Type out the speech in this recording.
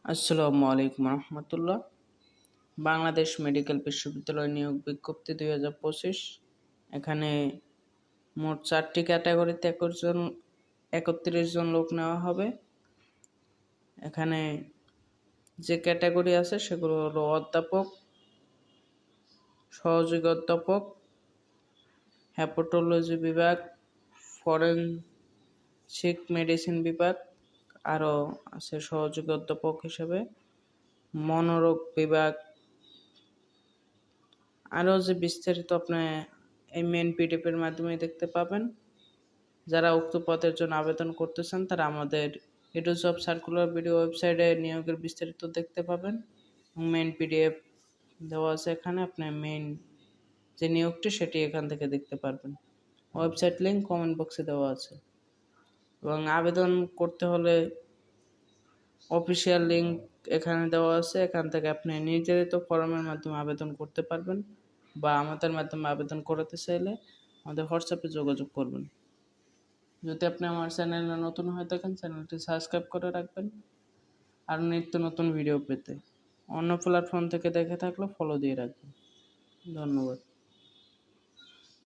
আসসালামু আলাইকুম রহমতুল্লাহ। বাংলাদেশ মেডিকেল বিশ্ববিদ্যালয় নিয়োগ বিজ্ঞপ্তি 2025। এখানে মোট 4টি ক্যাটাগরিতে 31 জন লোক নেওয়া হবে। এখানে যে ক্যাটাগরি আছে সেগুলো হলো অধ্যাপক, সহযোগী অধ্যাপক, হ্যাপাটোলজি বিভাগ, ফরেনসিক মেডিসিন বিভাগ, আরও আছে সহযোগী অধ্যাপক হিসেবে মনোরোগ বিভাগ। আরও যে বিস্তারিত আপনি এই মেন পিডিএফ এর মাধ্যমে দেখতে পাবেন। যারা উক্ত পদের জন্য আবেদন করতেছেন তারা আমাদের ইউটিউব জব সার্কুলার ভিডিও ওয়েবসাইটে নিয়োগের বিস্তারিত দেখতে পাবেন। মেন পিডিএফ দেওয়া আছে এখানে, আপনি মেন যে নিয়োগটি সেটি এখান থেকে দেখতে পারবেন। ওয়েবসাইট লিঙ্ক কমেন্ট বক্সে দেওয়া আছে। এবং আবেদন করতে হলে অফিসিয়াল লিঙ্ক এখানে দেওয়া আছে, এখান থেকে আপনি নির্ধারিত ফর্মের মাধ্যমে আবেদন করতে পারবেন, বা আমাদের মাধ্যমে আবেদন করাতে চাইলে আমাদের হোয়াটসঅ্যাপে যোগাযোগ করবেন। যদি আপনি আমার চ্যানেলে নতুন হয়ে থাকেন, চ্যানেলটি সাবস্ক্রাইব করে রাখবেন আর নিত্য নতুন ভিডিও পেতে। অন্য প্ল্যাটফর্ম থেকে দেখে থাকলে ফলো দিয়ে রাখবেন। ধন্যবাদ।